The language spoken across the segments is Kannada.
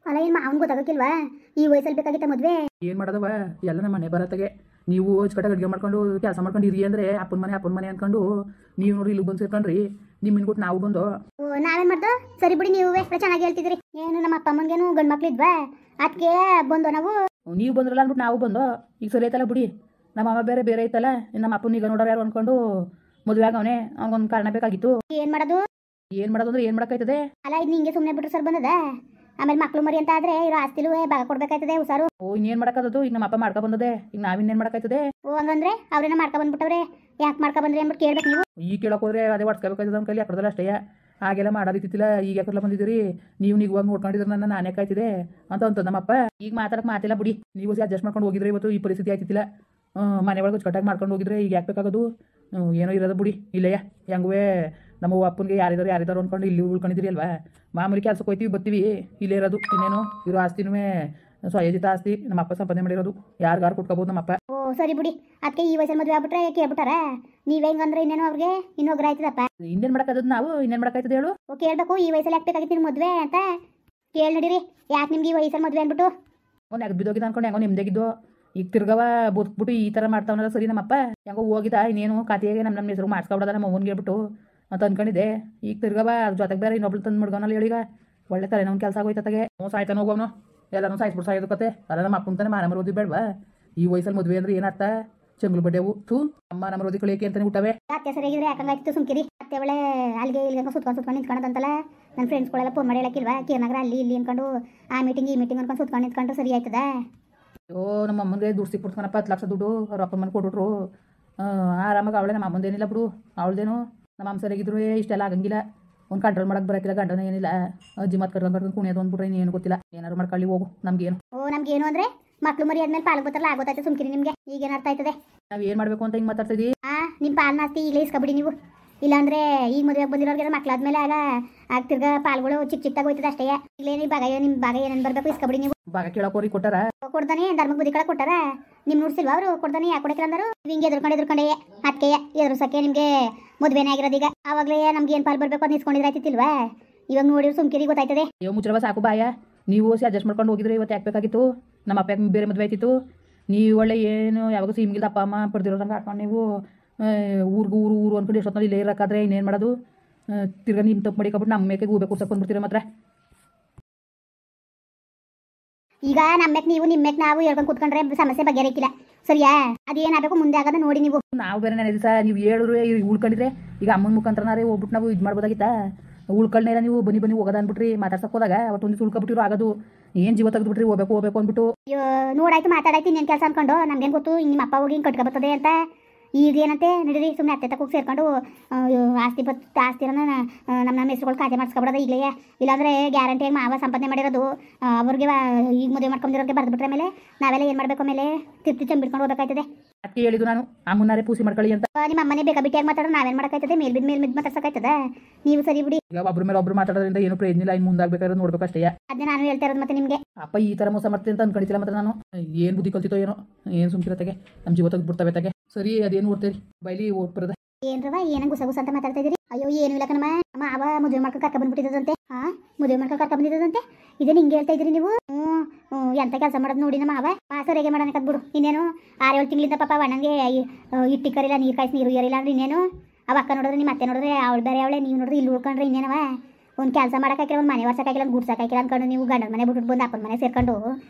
ಅಲ್ಲ ಏನು ಅವ್ನು ಗೊತ್ತಾಗಕ್ಕಿಲ್ವಾ ಈ ವಯಸ್ಸಲ್ಲಿ ಬೇಕಾಗಿತ್ತ ಮದುವೆ? ಏನು ಮಾಡೋದವ ಎಲ್ಲ ನಮ್ಮ ಮನೆ ಬರತ್ತಾಗೆ ನೀವು ಅಚ್ಚುಕಟ್ಟಾಗಿ ಅಡುಗೆ ಮಾಡ್ಕೊಂಡು ಕೆಲಸ ಮಾಡ್ಕೊಂಡು ಇರಿ ಅಂದರೆ ಅಪ್ಪನ ಮನೆ ಅಂದ್ಕೊಂಡು ನೀವು ನೋಡಿ ಇಲ್ಲಿ ಬಂದು ಸೇರ್ಕೊಂಡ್ರಿ ನಿಮ್ಮ ಇನ್ಕೊಟ್ಟು ನಾವು ಬಂದು ನಾವೇನು ಮಾಡ್ದೋ ಸರಿ ಬಿಡಿ, ನೀವು ಚೆನ್ನಾಗಿ ಹೇಳ್ತಿದ್ರಿ. ಏನು ನಮ್ಮ ಅಪ್ಪ ಅಮ್ಮನಿಗೇನು ಗಂಡು ಮಕ್ಳು ಇದ್ವಾ ಅದಕ್ಕೆ ಬಂದು ನಾವು ನೀವು ಬಂದ್ರಲ್ಲ ಅಂದ್ಬಿಟ್ಟು ನಾವು ಬಂದು ಈಗ ಸರಿ ಐತಲ್ಲ ಬಿಡಿ. ನಮ್ಮ ಅಮ್ಮ ಬೇರೆ ಐತಲ್ಲ, ನಮ್ಮ ಅಪ್ಪನ ಈಗ ನೋಡೋರು ಯಾರು ಅಂದ್ಕೊಂಡು ಮದುವೆ ಆಗವನೇ ಅವ್ನಿಗೊಂದು ಕಾರಣ ಬೇಕಾಗಿತ್ತು. ಏನು ಮಾಡೋದು ಅಂದ್ರೆ ಏನು ಮಾಡೋಕ್ಕಾಯ್ತದೆ? ಅಲ್ಲ ಇದು ನಿಂಗೆ ಸುಮ್ಮನೆ ಬಿಟ್ರು ಸರ್ ಬಂದದ, ಆಮೇಲೆ ಮಕ್ಳು ಮರಿ ಅಂತ ಆದ್ರೆ ಇರೋ ಆಸ್ತಿಲೂ ಭಾಗ ಕೊಡ್ಬೇಕಾಯ್ತದೆ ಹುಷಾರು. ಇನ್ನೇನು ಮಾಡೋಕ್ಕಾಗದು? ಈಗ ನಮ್ಮ ಅಪ್ಪ ಮಾಡ್ಕೊ ಬಂದದೆ, ಈಗ ನಾವಿನ್ನೇನು ಮಾಡೋಕ್ಕಾಯ್ತದೆ? ಹಂಗಂದ್ರೆ ಅವ್ರೇನ ಮಾಡ್ಕೊ ಬಂದ್ಬಿಟ್ಟವ್ರೆ, ಯಾಕೆ ಮಾಡ್ಕೊ ಬಂದ್ರಿ ಅಂದ್ಬಿಟ್ಟು ಕೇಳ್ಬೇಕು ನೀವು. ಈಗ ಕೇಳೋಕೆ ಹೋದ್ರೆ ಅದೇ ಹೊಡ್ಸ್ಕೋಬೇಕಾಯ್ತದೆ ನಮ್ಮ ಕೈಲಿ ಯಾಕಂದ್ರೆ ಅಷ್ಟೇ. ಹಾಗೆಲ್ಲ ಮಾಡೋದಿತ್ತಿಲ್ಲ, ಈಗ ಯಾಕಲ್ಲ ಬಂದಿದ್ದೀರಿ ನೀವು ನಿಗವಾಗಿ ನೋಡ್ಕೊಂಡಿದ್ರೆ ನನ್ನ ನಾನೇ ಕಾಯ್ತಿದೆ ಅಂತ ನಮ್ಮಪ್ಪ. ಈಗ ಮಾತಾಡಕ್ಕೆ ಮಾತಿಲ್ಲ ಬಿಡಿ, ನೀವು ಅಡ್ಜಸ್ಟ್ ಮಾಡ್ಕೊಂಡು ಹೋಗಿದ್ರೆ ಇವತ್ತು ಈ ಪರಿಸ್ಥಿತಿ ಆಯ್ತಿಲ್ಲ. ಮನೆ ಒಳಗೆ ಕಟ್ಟಾಗಿ ಮಾಡ್ಕೊಂಡು ಹೋಗಿದ್ರೆ ಈಗ ಯಾಕೆ ಬೇಕಾಗೋದು? ಏನೋ ಇರೋದು ಬಿಡಿ. ಇಲ್ಲಯ್ಯ ಹೆಂಗುವೆ ನಮ್ಮ ಅಪ್ಪನಿಗೆ ಯಾರಿದಾರು ಅಂದ್ಕೊಂಡು ಇಲ್ಲಿ ಉಳ್ಕೊಂಡಿದ್ದೀರಿ ಅಲ್ವಾ. ಮಾಮೂಲಿ ಕೆಲಸಕ್ಕೆ ಹೋಗ್ತೀವಿ ಬರ್ತೀವಿ, ಇಲ್ಲೇ ಇರೋದು. ಇನ್ನೇನು ಇರೋ ಆಸ್ತಿನೂ ಸ್ವಯೋಜಿತ ಆಸ್ತಿ, ನಮ್ಮ ಅಪ್ಪ ಸಂಪಾದನೆ ಮಾಡಿರೋದು, ಯಾರಿಗಾರು ಕೊಟ್ಕೋಬೋದು ನಮ್ಮಪ್ಪ. ಸರಿ ಬಿಡಿ, ಅದಕ್ಕೆ ಈ ವಯಸ್ಸಲ್ಲಿ ಮದುವೆ ಆಗ್ಬಿಟ್ರೆ ಕೇಳ್ಬಿಟ್ಟಾರ ನೀವೇ ಹೆಂಗಂದ್ರೆ ಇನ್ನೇನು ಅವ್ರಿಗೆ ಇನ್ನೊಗ್ರ ಆಯ್ತದಪ್ಪ. ಇನ್ನೇನು ಮಾಡೋಕ್ಕಾಗದು? ನಾವು ಇನ್ನೇನು ಮಾಡೋಕ್ಕಾಯ್ತದೆ ಹೇಳು? ಕೇಳಬೇಕು ಈ ವಯಸ್ಸಲ್ಲಿ ಯಾಕೆ ಮದುವೆ ಅಂತ ಕೇಳಿ ನಡೀರಿ. ಯಾಕೆ ನಿಮ್ಗೆ ಈ ವಯಸ್ಸಲ್ಲಿ ಮದುವೆ ಅಂದ್ಬಿಟ್ಟು ಅವ್ನು ಯಾಕೆ ಬಿದ್ದೋಗಿದ್ದ ಅನ್ಕೊಂಡು ಹೆಂಗೋ ನಿಮ್ದಾಗಿದ್ದು ಈಗ ತಿರ್ಗವ ಬದುಕ್ಬಿಟ್ಟು ಈ ಥರ ಮಾಡ್ತಾವನಲ್ಲ ಸರಿ. ನಮ್ಮಪ್ಪ ಹೆಂಗೋ ಹೋಗಿದ್ದ ಇನ್ನೇನು ಖಾತೆಗೆ ನಮ್ಮ ಹೆಸರು ಮಾಡಿಸ್ಕೊಬಿಡೋದ ನಮ್ಮ ಅವ್ವನ್ಗೆ ಹೇಳ್ಬಿಟ್ಟು ಅಂತ ಅಂದ್ಕೊಂಡಿದ್ದೆ. ಈಗ ತಿರ್ಗವ ಜೊತೆಗೆ ಬೇರೆ ಇನ್ನೊಬ್ಳು ತಂದು ಮಡ್ಗೋನಲ್ಲ ಹೇಳೀಗ ಒಳ್ಳೆ ತಲೆನೋ ಕೆಲಸ ಆಗೋಯ್ತಗೆ. ಸಾಯ್ತಾನೆ ಹೋಗೋನು, ಎಲ್ಲರೂ ಸಾಯಿಸ್ಬಿಟ್ಟು ಸಾಯೋದು ಕತೆ. ಅಲ್ಲ ನಮ್ಮ ಅಪ್ಪನ ತಾನೆ ಮಾನ ಮರೋದಿ ಬೇಡವಾ? ಈ ವಯಸ್ಸಲ್ಲಿ ಮದುವೆ ಅಂದ್ರೆ ಏನರ್ಥ? ಚಂಗ್ಳು ಬಡ್ಡೆವು ಥೂ ಅಮ್ಮ ನಮ್ಮ ರೋದಿ ಕಳಿಯಕ್ಕೆ ಅಂತಾನೆ ಊಟವೇ. ಅತ್ತೆ ಸರಿಯಾಗಿದ್ರೆ ಯಾಕಂಗಾಯ್ತು ಸುಮ್ಕಿರಿ. ಅತ್ತೆ ಒಳ್ಳೆ ಅಲ್ಲಿಗೆ ಇಲ್ಲಿಗೆ ಸುತ್ಕೊಂಡು ನಿಂತ್ಕೊಳ್ಳೋದಂತಲ್ಲ. ನನ್ನ ಫ್ರೆಂಡ್ಸ್ಗಳೆಲ್ಲ ಫೋನ್ ಮಾಡಿ ಹೇಳಕ್ಕಿಲ್ವಾ ಕೀರ್ನಗರ ಅಲ್ಲಿ ಇಲ್ಲಿ ಅಂದ್ಕೊಂಡು ಆ ಮೀಟಿಂಗ್ ಈ ಮೀಟಿಂಗ್ ಅನ್ಕೊಂಡು ಸುತ್ಕೊಂಡು ನಿಂತ್ಕೊಂಡು ಸರಿ ಆಯ್ತದ. ನಮ್ಮ ಅಮ್ಮನಿಗೆ ದುಡ್ಡು ಸಿಕ್ಬಿಡ್ತಾನಪ್ಪ 10 ಲಕ್ಷ ದುಡ್ಡು ಅವ್ರ ಅಪ್ಪ ಅಮ್ಮನ ಕೊಟ್ಬಿಟ್ರು. ಆರಾಮಾಗಿ ಅವಳೆ ನಮ್ಮ ಅಮ್ಮಂದೇನಿಲ್ಲ ಬಿಡು, ಅವಳದೇನು ನಮ್ಮ ಅಮ್ಮ ಸರಿಯಾಗಿದ್ರು ಇಷ್ಟೆಲ್ಲ ಆಗಂಗಿಲ್ಲ. ಒಂದು ಕಂಟ್ರೋಲ್ ಮಾಡಕ್ಕೆ ಬರೋಕ್ಕಿಲ್ಲ, ಗಂಡನ ಏನಿಲ್ಲ ಅಜ್ಜಿ ಮಾತು ಕಟ್ಕೊಂಡು ಕುಣಿಯೋದು ಅಂದ್ಬಿಟ್ರೆ ಇನ್ನೇನು ಗೊತ್ತಿಲ್ಲ. ಏನಾರು ಮಾಡ್ಕೊಳ್ಳಿ ಹೋಗು, ನಮ್ಗೇನು. ನಮ್ಗೇನು ಅಂದ್ರೆ ಮಕ್ಳು ಮರಿ ಆದ್ಮೇಲೆ ಪಾಲು ಗೊತ್ತಲ್ಲ ಆಗೋತಾಯ್ತು ಸುಮ್ಕಿರಿ. ನಿಮಗೆ ಈಗೇನು ಅರ್ಥ ಆಯ್ತದೆ? ನಾವು ಏನು ಮಾಡಬೇಕು ಅಂತ ಹಿಂಗೆ ಮಾತಾಡ್ತಿದ್ವಿ. ನಿಮ್ಮ ಪಾಲನ ಆಸ್ತಿ ಈಗಲೇ ಇಸ್ಕೊಬಿಡಿ ನೀವು. ಇಲ್ಲಾಂದ್ರೆ ಈಗ ಮದುವೆ ಬಂದಿರೋರ್ಗೆಲ್ಲ ಮಕ್ಳಾದ್ಮೇಲೆ ಆಗ ತಿರ್ಗಾ ಪಾಲ್ಗಳು ಚಿಕ್ಕದಾಗಿ ಹೋಯ್ತದೆ ಅಷ್ಟೇ. ಇಲ್ಲೇ ನಿಮ್ಮ ಭಾಗ ಏನೇನು ಬರಬೇಕು ಇಸ್ಕೊಬಿಡಿ ನೀವು. ಭಾಗ ಕೇಳೋಕೋರಿ ಕೊಟ್ಟಾರ? ಕೊಡ್ತಾನೆ ಧರ್ಮ ಬುದ್ಧಿ ಕಡೆ ಕೊಟ್ಟಾರ. ನಿಮ್ ನೋಡ್ಸಿಲ್ವಾ ಅವರು ಕೊಡ್ತಾನೆ ಯಾಕೆ ಕೊಡಕ್ಕಿಲ್ಲ ಅಂದರು. ಹಿಂಗೆ ಎದುರ್ಕೊಂಡೆ ಅದಕ್ಕೆ ಎದುರ್ಸಕ್ಕೆ ನಿಮಗೆ ಮದುವೆನೇ ಆಗಿರೋದು. ಈಗ ಆವಾಗಲೇ ನಮ್ಗೆ ಏನು ಪಾಲ್ ಬರಬೇಕು ಅದು ಇಸ್ಕೊಂಡಿದ್ರೆ ಆಯ್ತಿಲ್ವಾ? ಇವಾಗ ನೋಡಿದ್ರೆ ಸುಮ್ಕಿರಿ ಗೊತ್ತಾಯ್ತದೆ. ಅಯ್ಯೋ ಮುಚ್ಚರವ ಸಾಕು ಬಾಯ. ನೀವು ಅಡ್ಜಸ್ಟ್ ಮಾಡ್ಕೊಂಡು ಹೋಗಿದ್ರೆ ಇವತ್ತು ಯಾಕೆ ಬೇಕಾಗಿತ್ತು? ನಮ್ಮ ಅಪ್ಪ ಬೇರೆ ಮದುವೆ ಆಯ್ತಿತ್ತು. ನೀವು ಒಳ್ಳೆ ಏನು ಯಾವಾಗ ಸಿಮ್ಗಿಲ್ದ ಅಪ್ಪ ಅಮ್ಮ ಪಡೆದಿರೋದಂಗೆ ಆಡ್ಕೊಂಡು ನೀವು ಊರು ಅಂದ್ಕೊಂಡು ಎಷ್ಟೊತ್ತಲ್ಲಿ ಇಲ್ಲೇ ಇರೋಕ್ಕಾದ್ರೆ ಇನ್ನೇನು ಮಾಡೋದು? ತಿರ್ಗಾ ನಿಮ್ಮ ತಪ್ಪು ಮಾಡಿಕೊಬಿಟ್ಟು ನಮ್ಮ ಮೇಕೆ ಹೂಬೇಕು ಕುರ್ಸಕ್ಕೆ ಬಂದ್ಬಿಡ್ತೀರ ಮಾತ್ರ. ಈಗ ನಮ್ಮೆಕ್ ನೀವು ನಿಮ್ಮೆಕ್ ನಾವು ಹೇಳ್ಕೊಂಡು ಕೂತ್ಕೊಂಡ್ರೆ ಸಮಸ್ಯೆ ಬಗೆಹರಿಕಿಲ್ಲ ಸರಿಯಾ? ಅದೇನಾಗಬೇಕು ಮುಂದೆ ಆಗೋದು ನೋಡಿ ನೀವು. ನಾವು ಬೇರೆ ನೆನೆ ದಿವಸ ನೀವು ಹೇಳಿದ್ರೆ ಉಳ್ಕೊಂಡಿದ್ರೆ ಈಗ ಅಮ್ಮನ ಮುಖಾಂತರನಾರೇ ಹೋಗ್ಬಿಟ್ಟು ನಾವು ಇದು ಮಾಡ್ಬೋದಾಗಿತ್ತಾ? ಉಳ್ಕೊಳ್ಳೇರ ನೀವು ಬನ್ನಿ ಹೋಗೋದ ಅಂದ್ಬಿಟ್ರಿ ಮಾತಾಡ್ಸಕ್ಕೆ ಹೋದಾಗ ಅವತ್ತೊಂದು ಉಳ್ಕೊಬಿಟ್ಟಿರೋ ಆಗೋದು ಏನು ಜೀವ ತೆಗೆದ್ಬಿಟ್ರಿ ಹೋಗ್ಬೇಕು ಅಂದ್ಬಿಟ್ಟು. ನೋಡಾಯ್ತು ಮಾತಾಡಾಯ್ತು ಇನ್ನೇನು ಕೆಲಸ ಅನ್ಕೊಂಡು ನಮ್ಗೇನು ಗೊತ್ತು ನಿಮ್ಮ ಅಪ್ಪ ಹೋಗಿ ಹಿಂಗೆ ಕಟ್ಕೊಬರ್ತದೆ ಅಂತ. ಈಗೇನಂತೆ ನಡೀರಿ ಸುಮ್ಮನೆ ಅತ್ತೆ ತಕ್ಕ ಹೋಗಿ ಸೇರ್ಕೊಂಡು ಆಸ್ತಿರನ್ನ ನಮ್ಮ ಹೆಸರುಗಳು ಖಾತೆ ಮಾಡಿಸ್ಕೊಬಿಡೋದು ಈಗಲೇ. ಇಲ್ಲಾಂದರೆ ಗ್ಯಾರಂಟಿಯಾಗಿ ಮಾವ ಸಂಪಾದನೆ ಮಾಡಿರೋದು ಅವ್ರಿಗೆ ಈಗ ಮದುವೆ ಮಾಡ್ಕೊಂಡಿರೋರಿಗೆ ಬರೆದ್ಬಿಟ್ರೆ ಮೇಲೆ ನಾವೆಲ್ಲ ಏನು ಮಾಡಬೇಕು? ಮೇಲೆ ತಿರ್ತಿ ಚಂಬಿಡ್ಕೊಂಡು ಹೋಗ್ಬೇಕಾಯ್ತದೆ. ಅದಕ್ಕೆ ಹೇಳಿದ್ದು ನಾನು ಅಮ್ಮನಾರೇ ಪೂಸಿ ಮಾಡ್ಕೊಳ್ಳಿ ಅಂತ. ನಿಮ್ಮ ಅಮ್ಮನೇ ಬೇಕಾಬಿಟ್ಟಿಯಾಗಿ ಮಾತಾಡೋದು ನಾವೇನು ಮಾಡೋಕ್ಕಾಯ್ತದೆ? ಮೇಲ್ ಬಿದ್ದು ಮಾತಾಡ್ಸೋಕ್ಕಾಯ್ತದ? ನೀವು ಸರಿ ಬಿಡಿ. ಈಗ ಒಬ್ರ ಮೇಲೆ ಒಬ್ರು ಮಾತಾಡೋದ್ರಿಂದ ಏನು ಪ್ರಯೋಜನ ಇಲ್ಲ. ಇನ್ನು ಮುಂದಾಗಬೇಕಾದ್ರೆ ನೋಡ್ಬೇಕು ಅಷ್ಟೇ. ಅದನ್ನೇ ನಾನು ಹೇಳ್ತಾ ಇರೋದು. ಮತ್ತೆ ನಿಮಗೆ ಅಪ್ಪ ಈ ಥರ ಮೋಸ ಮಾಡ್ತೀನಿ ಅಂತ ಅನ್ಕೊಂಡಿಲ್ಲ. ಮತ್ತೆ ನಾನು ಏನು ಬುದ್ಧಿ ಕಲ್ತಿತ್ತೋ ಏನೋ ಏನು ಸುಮ್ಕಿರತ್ತಾಗೆ ನಮ್ಮ ಜೀವ ತೆಗೆದ್ಬಿಡ್ತವೆ ತಾಗೆ. ಸರಿ ಅದೇನು ಓದ್ತೀರಿ ಬೈಲಿ ಓದ್ಬರದ ಏನ್ರವ ಏನೋ ಗುಸ ಅಂತ ಮಾತಾಡ್ತಾ ಇದ್ದೀರಿ? ಅಯ್ಯೋ ಏನು ಇಲ್ಲ ಕಣಮ್ಮ, ಅವ ಮದುವೆ ಮಾಡ್ಕೊಂಡು ಕರ್ಕ ಬಂದ್ಬಿಟ್ಟಿದಂತೆ. ಮದುವೆ ಮಾಡ್ಕೊಂಡು ಕರ್ಕ ಬಂದಿದ್ದಂತೆ. ಇದೇ ಹಿಂಗೆ ಹೇಳ್ತಾ ಇದ್ರಿ ನೀವು? ಎಂತ ಕೆಲಸ ಮಾಡೋದು ನೋಡಿ ನಮ್ಮ ಅವ ಸರಿಯಾಗಿ ಮಾಡೋಣ ಬಿಡು. ಇನ್ನೇನು 6-7 ತಿಂಗಳಿಂದ ಪಾಪ ಅಣ್ಣಂಗೆ ಇಟ್ಟಿ ಕರಿಲ್ಲ, ನೀರು ಕಾಯಿಸಿ ನೀರು ಏರಿಲ್ಲ ಅಂದ್ರೆ ಇನ್ನೇನು? ಅವ ಅಕ್ಕ ನೋಡಿದ್ರೆ ನಿಮ್ಮ ಅತ್ತೆ ನೋಡಿದ್ರೆ ಅವಳು ಬೇರೆ ಅವಳೆ, ನೀವು ನೋಡಿದ್ರೆ ಇಲ್ಲಿ ಉಳ್ಕೊಂಡ್ರೆ ಇನ್ನೇನವ? ಒಂದು ಕೆಲಸ ಮಾಡೋಕ್ಕಾಗಿಲ್ಲ, ಒಂದು ಮನೆ ವರ್ಷಕ್ಕಾಗಿಲ್ಲ, ಒಂದು ಗುಡ್ಸಕ್ಕಾಗಿಲ್ಲ ಅಂದ್ಕೊಂಡು ನೀವು ಗಂಡನ ಮನೆ ಬಿಟ್ಬಿಟ್ಟು ಬಂದು ಅಪ್ಪನ ಮನೆ ಸೇರ್ಕೊಂಡು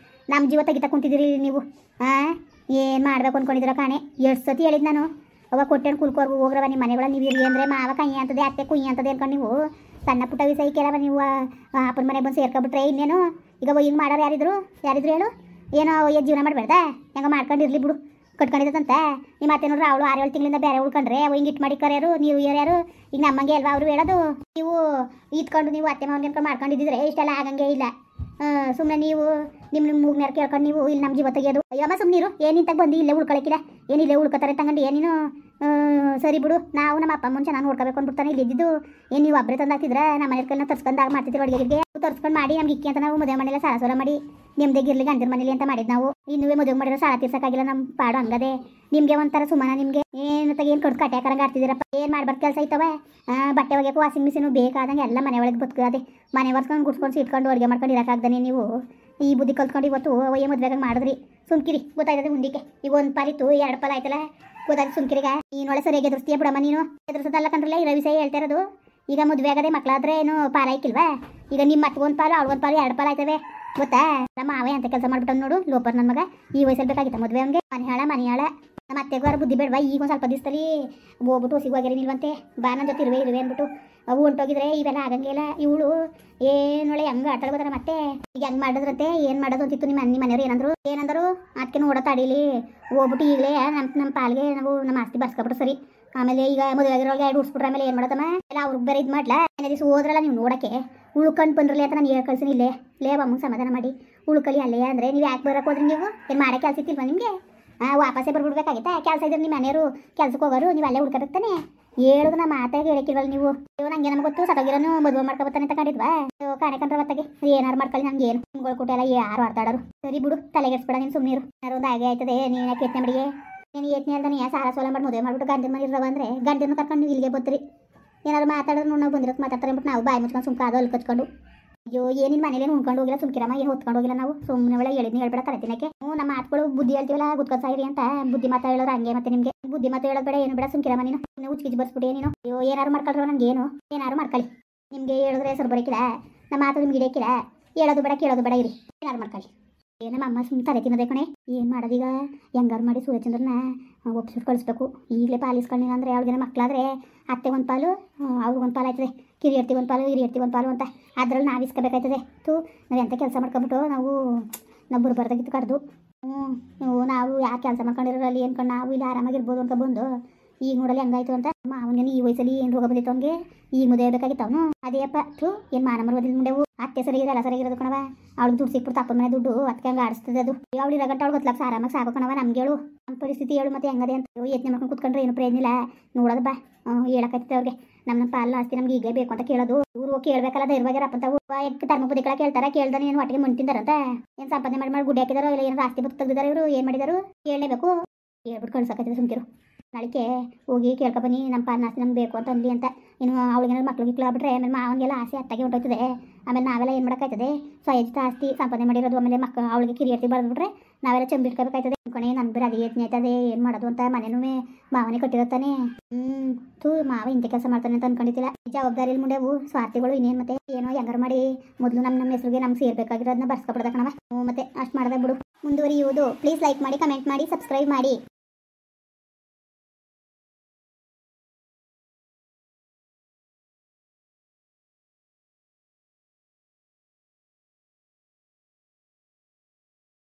ನಮ್ಮ ಜೀವ ತೆಗಿತಾ ಕುಂತಿದ್ದೀರಿ ನೀವು. ಏನು ಮಾಡ್ಬೇಕು ಅಂದ್ಕೊಂಡಿದ್ದೀರ ಕಾಣೆ? ಎಷ್ಟು ಸತಿ ಹೇಳಿದ್ದು ನಾನು. ಅವಾಗ ಕೊಟ್ಟೇನು ಕುಲ್ಕೋರ್ಗು ಹೋಗ್ರವ ನಿಮ್ಮ ಮನೆಗಳ ನೀವು ಇರಿ ಅಂದರೆ ಮಾವ ಕೈ ಅಂತದೆ ಅತ್ತೆ ಕುಯ್ಯಿ ಅಂತದೆ ಅನ್ಕೊಂಡು ನೀವು ಸಣ್ಣ ಪುಟ್ಟ ವಿಷಯ ಕೇಳವ ನೀವು ಅಪ್ಪನ ಮನೆಗೆ ಬಂದು ಸೇರ್ಕೊಬಿಟ್ರೆ ಇನ್ನೇನು? ಈಗ ಹಿಂಗೆ ಮಾಡೋರು ಯಾರಿದ್ರು ಹೇಳು? ಏನೋ ಜೀವನ ಮಾಡಬೇಡ್ದ ಹೆಂಗೆ ಮಾಡ್ಕೊಂಡಿರ್ಲಿ ಬಿಡು. ಕಟ್ಕೊಂಡಿದ್ದಂತೆ ನಿಮ್ಮ ಅತ್ತೆ ನೋಡ್ರಿ ಅವಳು 6-7 ತಿಂಗಳಿಂದ ಬೇರೆ ಉಳ್ಕೊಂಡ್ರೆ ಅವ ಹಿಂಗೆ ಇಟ್ಟು ಮಾಡಿ ಕರೆಯೋರು ನೀವು ಯಾರು? ಈಗ ನಮ್ಮಂಗೆ ಅಲ್ವಾ ಅವರು ಹೇಳೋದು? ನೀವು ಇತ್ಕೊಂಡು ನೀವು ಅತ್ತೆ ಮಾವನ್ಗೆ ಅನ್ಕೊಂಡು ಮಾಡ್ಕೊಂಡಿದ್ದಿದ್ರೆ ಇಷ್ಟೆಲ್ಲ ಆಗಂಗೆ ಇಲ್ಲ. ಸುಮ್ಮನೆ ನೀವು ನಿಮ್ಮ ಮೂಗ್ನೇರ್ ಕೇಳ್ಕೊಂಡು ನೀವು ಇಲ್ಲಿ ನಮ್ಮ ಜೀವ ತೆಗಿಯೋದು. ಅಯ್ಯಮ್ಮ ಸುಮ್ಮನಿರು, ಏನಿಂತಾಗ ಬಂದು ಇಲ್ಲೇ ಉಳ್ಕೊಳಕ್ಕಿಲ್ಲ, ಏನಿಲ್ಲೇ ಉಳ್ಕೊತಾರೆ ತಗೊಂಡು ಏನೇನು ಸರಿ ಬಿಡು. ನಾವು ನಮ್ಮ ಅಪ್ಪ ಅಮ್ಮನ ಚೆನ್ನಾಗಿ ನೋಡ್ಕೋಬೇಕು ಅಂದ್ಬಿಡ್ತಾನೆ ಇಲ್ಲಿ ಇದ್ದಿದ್ದು. ಏನು ನೀವು ಒಬ್ಬರೇ ತಂದಾಕಿದ್ರೆ ನಮ್ಮ ಮನೆಯವ್ರನ್ನ ತರ್ಸ್ಕೊಂಡಾಗ ಮಾಡ್ತಿದ್ದೀವಿ ಅಡುಗೆಗೆ ತರ್ಸ್ಕೊಂಡು ಮಾಡಿ ನಮ್ಗೆ ಇಕ್ಕಿ ಅಂತ ನಾವು ಮದುವೆ ಮನೆಯಲ್ಲ ಸಾಲ ಸೋಲ ಮಾಡಿ ನಿಮ್ದೇಗಿರ್ಲಿ ಗಂಡನ ಮನೇಲಿ ಅಂತ ಮಾಡಿದ್ದು ನಾವು. ಇನ್ನೂ ಮದುವೆ ಮಾಡಿರೋ ಸಾಲ ತೀರ್ಸಕ್ಕಾಗಿಲ್ಲ ನಮ್ಮ ಪಾಡು ಹಂಗದೆ. ನಿಮಗೆ ಒಂಥರ ಸುಮ್ಮನ ನಿಮಗೆ ಏನು ಏನು ಕೊಟ್ಟು ಕಟ್ಯಾಕರಂಗೆ ಆಡ್ತಿದ್ದೀರಪ್ಪ. ಏನು ಮಾಡ್ಬಾರ್ದು ಕೆಲಸ ಐತವೆ. ಬಟ್ಟೆ ಒಗೆಯಕ್ಕೆ ವಾಷಿಂಗ್ ಮಿಷಿನು ಬೇಕಾದಂಗೆ ಎಲ್ಲ ಮನೆ ಒಳಗೆ ಬದುಕದೆ. ಮನೆ ಒರ್ಸ್ಕೊಂಡು ಗುಡ್ಸ್ಕೊಂಡು ಇಟ್ಕೊಂಡು ಅಡುಗೆ ಮಾಡ್ಕೊಂಡು ಇರೋಕ್ಕಾಗ್ದಾನೆ ನೀವು ಈ ಬುದ್ಧಿ ಕಲ್ತ್ಕೊಂಡು ಇವತ್ತು ಒಯ್ಯ ಮದುವೆಗೆ ಮಾಡಿದ್ರಿ. ಸುಮ್ಕಿರಿ, ಗೊತ್ತಾಯ್ತದೆ ಮುಂದಕ್ಕೆ. ಈಗ ಒಂದು ಪಾಲಿತ್ತು 2 ಪಾಲು ಆಯ್ತಲ್ಲ, ಗೊತ್ತಾಯ್ತು ಸುಮ್ಕಿರಿಗ. ನೀನು ಒಳ್ಳೆ ಸರಿಯಾಗಿ ಎದುರಿಸ್ತೀಯ ಬಿಡಮ್ಮ, ನೀನು ಎದುರಿಸೋದಲ್ಲ ಕಂಡ್ರಲ್ಲ ಈ ವಿಷಯ ಹೇಳ್ತಾ ಇರೋದು. ಈಗ ಮದುವೆ ಆಗದೆ ಮಕ್ಕಳಾದ್ರೆ ಏನು ಪಾಲ ಆಯ್ಕಿಲ್ವಾ? ಈಗ ನಿಮ್ಮ ಮತ್ಗೊಂದು ಪಾಲು ಅವ್ಳಿಗೊಂದು ಪಾಲು 2 ಪಾಲು ಆಯ್ತವೆ ಗೊತ್ತಾ? ನಮ್ಮ ಮಾವೇ ಅಂತ ಕೆಲಸ ಮಾಡ್ಬಿಟ್ಟು ನೋಡು ಲೋಪರ್ ನನ್ನ ಮಗ. ಈ ವಯಸ್ಸಲ್ಲಿ ಬೇಕಾಗಿತ್ತ ಮದುವೆ ಹಂಗೆ ಮನೆ ಹಾಳ. ನಮ್ಮ ಅತ್ತೆಗಾರ ಬುದ್ಧಿ ಬೇಡವಾ? ಈಗ ಒಂದು ಸ್ವಲ್ಪ ದಿವಸದಲ್ಲಿ ಹೋಗ್ಬಿಟ್ಟು ಸಿಗುವಾಗೇರಿ ನಿಲ್ವಂತೆ, ಬಾ ನನ್ನ ಜೊತೆ ಇರುವೆ ಅಂದ್ಬಿಟ್ಟು ಅವು ಹೊಂಟೋಗಿದ್ರೆ ಇವೆಲ್ಲ ಆಗಂಗಿಲ್ಲ. ಇವಳು ಏನೊಳ್ಳೆ ಹೆಂಗೆ ಆಟ ಆಡ್ಬೋದಾರ ಮತ್ತೆ ಈಗ ಹೆಂಗೆ ಮಾಡಿದ್ರಂತೆ. ಏನು ಮಾಡೋದು ಅಂತಿತ್ತು ನಿಮ್ಮ ಮನೆಯವ್ರು ಏನಂದ್ರು ಅದಕ್ಕೆ ನೋಡೋ ತಡೀಲಿ ಹೋಗ್ಬಿಟ್ಟು ಈಗಲೇ ನಮ್ಮ ಪಾಲ್ಗೆ ನಾವು ನಮ್ಮ ಆಸ್ತಿ ಬರ್ಸ್ಕೊಬಿಟ್ಟು ಸರಿ. ಆಮೇಲೆ ಈಗ ಮದುವೆ ಆಗಿರೋಗೆ 2 ಉಡ್ಸ್ಬಿಟ್ರೆ ಆಮೇಲೆ ಏನು ಮಾಡೋದಮ್ಮ ಎಲ್ಲ ಅವ್ರಿಗೆ ಬೇರೆ ಇದು ಮಾಡ್ಲಾ. ಏನೇ ದಿವಸ ಹೋದ್ರಲ್ಲ ನೀವು ನೋಡೋಕ್ಕೆ ಉಳ್ಕೊಂಡು ಬಂದ್ರಲಿ ಅಂತ ನಾನು ಹೇಳಿ ಕಳ್ಸಿನಿ. ಇಲ್ಲೇ ಅಮ್ಮಂಗೆ ಸಮಾಧಾನ ಮಾಡಿ ಉಳ್ಕಲಿ ಅಲ್ಲೇ ಅಂದರೆ ನೀವು ಯಾಕೆ ಬರೋಕೆ ಹೋದ್ರಿ? ನೀವು ಏನು ಮಾಡೋ ಕೆಲಸ ಇತ್ತಿಲ್ವಾ ನಿಮಗೆ? ವಾಪಸ್ಸೇ ಬರ್ಬಿಡ್ಬೇಕಾಗಿತ್ತಾ? ಕೆಲಸ ಇದ್ರೆ ನಿಮ್ಮ ಮನೆಯವರು ಕೆಲ್ಸಕ್ಕೆ ಹೋಗೋರು, ನೀವು ಅಲ್ಲೇ ಉಳ್ಕೊಬೇಕಾನೆ. ಹೇಳೋದು ನಮ್ಮ ಮಾತಾಗಿ ಹೇಳಕ್ಕಿಲ್ವಲ್ಲ ನೀವು. ನಂಗೆ ನಮ್ಗೆ ಗೊತ್ತು ಸತ್ತೋಗಿರೋನು ಮದುವೆ ಮಾಡ್ಕೊಬತ್ತಾನೆ ಅಂತ ಕಂಡಿದ್ವಾ ಕಾಣಕಂಡ್ರೆ ಹೊತ್ತಾಗೆ ಏನಾರು ಮಾಡ್ಕೊಳ್ಳಿ. ನಮ್ಗೆ ಏನು ನಿಮ್ಗಳು ಕೊಟ್ಟೆಲ್ಲ ಯಾರು ಆಡ್ತಾಡೋರು. ಸರಿ ಬಿಡು, ತಲೆಗೆಡ್ಸ್ಬೇಡ ನೀನು ಸುಮ್ಮನಿರು. ಯಾರು ಒಂದು ಹಾಗೆ ಆಯ್ತದೆ. ನೀನು ಯಾಕೆ ಯತ್ನೆ ಬಿಡಿಗೆ ನೀನು ಯತ್ನೆ ಅಲ್ದಾನೆ ಸಾಲ ಸೋಲ ಮಾಡಿ ಮದುವೆ ಮಾಡ್ಬಿಟ್ಟು ಗಂಡನ ಮನೆ ಇರೋವ ಅಂದರೆ ಗಂಡನ ಕರ್ಕೊಂಡು ನೀವು ಇಲ್ಲಿಗೆ ಬರ್ತೀರಿ. ಏನಾದ್ರು ಮಾತಾಡೋದು ನಾವು ಬಂದಿರೋದು ಮಾತಾಡ್ತಾರೆ ಅಂದ್ಬಿಟ್ಟು ನಾವು ಬಾಯಿ ಮುಚ್ಕೊಂಡು ಸುಮ್ಕ ಅದು ಅಲ್ಲಿ ಕಚ್ಕೊಂಡು ಅಯ್ಯೋ ಏನಿನ ಮನೇಲಿ ಉಣ್ಕೊಂಡು ಹೋಗಿಲ್ಲ ಸುಮ್ಕಿರಮ್ಮ. ಏನು ಹೊತ್ಕೊಂಡು ಹೋಗಿಲ್ಲ ನಾವು. ಸುಮ್ಮನೆ ಒಳ್ಳೆ ಹೇಳಿದ್ನಿ ಹೇಳ್ಬೇಡ ಕರೆತಿನಕ್ಕೆ. ನಮ್ಮ ಮಾತುಗಳು ಬುದ್ಧಿ ಹೇಳ್ತೀವಲ್ಲ ಗುದ್ಕೊಂಡು ಸಾಯಿರಿ ಅಂತ ಬುದ್ಧಿ ಮಾತಾ ಹೇಳೋರು ಹಂಗೆ. ಮತ್ತೆ ನಿಮಗೆ ಬುದ್ಧಿ ಮಾತು ಹೇಳೋದು ಬೇಡ, ಏನು ಬೇಡ ಸುಮ್ಕಿರಮ್ಮ. ನೀನು ಉಚ್ಕಿಚ್ಚಿ ಬರ್ಸ್ಬಿಟ್ಟು ನೀನು ಅಯ್ಯೋ ಏನಾರು ಮಾಡ್ಕೊಳ್ರ ನನಗೆ ಏನು ಏನಾರು ಮಾಡ್ಕೊಳ್ಳಿ. ನಿಮಗೆ ಹೇಳಿದ್ರೆ ಹೆಸರು ಬರೋಕಿಲ್ಲ, ನಮ್ಮ ಮಾತು ನಿಮ್ಗೆ ಹಿಡಿಯೋಕಿಲ್ಲ. ಹೇಳೋದು ಬೇಡ ಕೇಳೋದು ಬೇಡ ಇರಿ, ಏನಾರು ಮಾಡ್ಕೊಳ್ಳಿ. ನಮ್ಮ ಅಮ್ಮ ಸುಮ್ಮನೆ ತಲೆ ತಿನ್ನೋದೇ ಕಣೆ. ಏನು ಮಾಡೋದೀಗ? ಹೆಂಗಾರು ಮಾಡಿ ಸೂರ್ಯಚಂದ್ರನ ಒಪ್ಸಿಟ್ಟು ಕಳಿಸ್ಬೇಕು. ಈಗಲೇ ಪಾಲಿಸ್ಕೊಂಡಿಲ್ಲ ಅಂದರೆ ಅವಳಿಗೆ ಮಕ್ಕಳಾದರೆ ಅತ್ತೆ ಒಂದು ಪಾಲು ಅವ್ರಿಗೊಂದು ಪಾಲು ಆಯ್ತದೆ, ಕಿರಿಯರ್ತಿ ಒಂದು ಪಾಲು ಹಿರಿಯರ್ತಿ ಒಂದು ಪಾಲು ಅಂತ ಅದ್ರಲ್ಲಿ ನಾವು ಇಸ್ಕೋಬೇಕಾಯ್ತದೆ. ನಾವು ಎಂಥ ಕೆಲಸ ಮಾಡ್ಕೊಂಬಿಟ್ಟು ನಾವು ಬರಬಾರ್ದಾಗಿತ್ತು ಕಡ್ದು. ನಾವು ಯಾಕೆ ಕೆಲಸ ಮಾಡ್ಕೊಂಡಿರೋ ಅಲ್ಲಿ ಏನ್ಕೊಂಡು ನಾವು ಇಲ್ಲಿ ಆರಾಮಾಗಿರ್ಬೋದು ಅಂತ ಬಂದು ಈಗ ನೋಡಲಿ ಹಂಗಾಯ್ತು ಅಂತ. ಅವನಿಗೆ ಈ ವಯಸ್ಸಲ್ಲಿ ಏನು ರೋಗ ಬಂದಿತ್ತು ಅವನಿಗೆ, ಈಗ ಮದುವೆ ಬೇಕಾಗಿತ್ತು ಅವನು. ಅದೇ ಅಪ್ಪ ಏನು ಮಾನಮರು ಓದಿಲ್ಲ ಮುಂಡೆವು. ಅತ್ತೆ ಸರಿಗಿರಲ್ಲ ಸರಿಗಿರೋದು ಕಣವ. ಅವಳಿಗೆ ದುಡ್ಡು ಸಿಕ್ಬಿಟ್ಟು ತಪ್ಪನ ಮನೆ ದುಡ್ಡು ಅದಕ್ಕೆ ಹಂಗೆ ಆಡಿಸ್ತದೆ. ಅದು ಅವಳು ಇರೋ ಗಂಟೆ ಅವಳು ಗೊತ್ತಲಕ್ಕ ಆರಾಮಾಗಿ ಸಾಕು ಕಣವ. ನಮ್ಗೆ ಹೇಳು ನಮ್ಮ ಪರಿಸ್ಥಿತಿ ಹೇಳು ಮತ್ತೆ ಹೆಂಗದೆ ಅಂತ. ಯತ್ನೆ ಮಾಡ್ಕೊಂಡು ಕುತ್ಕೊಂಡ್ರೆ ಏನು ಪ್ರಯೋಜನ ಇಲ್ಲ. ನೋಡೋದು ಬಾ ಹೇಳಕೈತೆ ಅವ್ರಿಗೆ ನಮ್ಮ ಪಾಲು ಆಸ್ತಿ ನಮ್ಗೆ ಈಗಲೇ ಬೇಕು ಅಂತ ಕೇಳೋದು. ಇವರು ಕೇಳಬೇಕಲ್ಲ ಧೈರ್ಯವಾಗಿರಪ್ಪ ಅಂತ ಧರ್ಮಪುದಿಗಳ ಕೇಳ್ತಾರೆ. ಕೇಳ್ದಾನೆ ಏನು ಒಟ್ಟಿಗೆ ಮುಂತಿಂದಾರಂತ ಏನು ಸಂಪಾದನೆ ಮಾಡಿ ಗುಡ್ಡೆ ಹಾಕಿದಾರೋ ಇಲ್ಲ ಏನಾರು ಆಸ್ತಿ ಬುಕ್ ತೆಗ್ದಿದ್ದಾರೆ ಇವರು ಏನು ಮಾಡಿದಾರು ಕೇಳಲೇಬೇಕು. ಹೇಳ್ಬಿಟ್ಟು ಕಳ್ಸಕೈತೆ ಸುಮ್ಕಿರು. ನಾಳಿಕೆ ಹೋಗಿ ಕೇಳ್ಕೊಬನ್ನಿ ನಮ್ಮ ಪಾಲನ ಆಸ್ತಿ ನಮ್ಗೆ ಬೇಕು ಅಂತ ಅಂದ್ಲಿ ಅಂತ. ಇನ್ನು ಅವಳಿಗೆ ಮಕ್ಳು ಗಿಕ್ಳು ಆಗ್ಬಿಟ್ರೆ ಆಮೇಲೆ ಮಾವನಿಗೆಲ್ಲ ಆಸೆ ಅತ್ತಾಗೆ ಹೊಂಟೋಯ್ತದೆ. ಆಮೇಲೆ ನಾವೆಲ್ಲ ಏನು ಮಾಡೋಕ್ಕಾಯ್ತದೆ? ಸ್ವಯಜಿತ ಆಸ್ತಿ ಸಂಪಾದನೆ ಮಾಡಿರೋದು. ಆಮೇಲೆ ಅವಳಿಗೆ ಕಿರಿಯರ್ತಿ ಬರೆದ್ಬಿಟ್ರೆ ನಾವೆಲ್ಲ ಚಂಬಿಟ್ಕೋಬೇಕಾಯ್ತದೆ. ಕೊನೆ ನನ್ನ ಬೇರೆ ಅದೇ ಯತ್ನೆ ಆಯ್ತದೆ ಏನು ಮಾಡೋದು ಅಂತ. ಮನೆನೂ ಮಾವನೇ ಕಟ್ಟಿರುತ್ತಾನೆ. ಮಾವ ಇಂಥ ಕೆಲಸ ಮಾಡ್ತಾನೆ ಅಂತ ಅನ್ಕೊಂಡಿದ್ದಿಲ್ಲ. ಜವಾಬ್ದಾರಿಯಲ್ಲಿ ಮುಂಡೆವು ಸ್ವಾರ್ಥಿಗಳು ಇನ್ನೇನು ಮತ್ತೆ ಏನೋ ಹೆಂಗಾರು ಮಾಡಿ ಮೊದಲು ನಮ್ಮ ಹೆಸರಿಗೆ ನಮ್ಗೆ ಸೇರ್ಬೇಕಾಗಿರೋದನ್ನ ಬರ್ಸ್ಕೊಬಿಡ್ದ ಕಣವ. ಮತ್ತೆ ಅಷ್ಟು ಮಾಡಿದಾಗ ಬಿಡು ಮುಂದುವರಿಯುವುದು. ಪ್ಲೀಸ್ ಲೈಕ್ ಮಾಡಿ, ಕಮೆಂಟ್ ಮಾಡಿ, ಸಬ್ಸ್ಕ್ರೈಬ್ ಮಾಡಿ.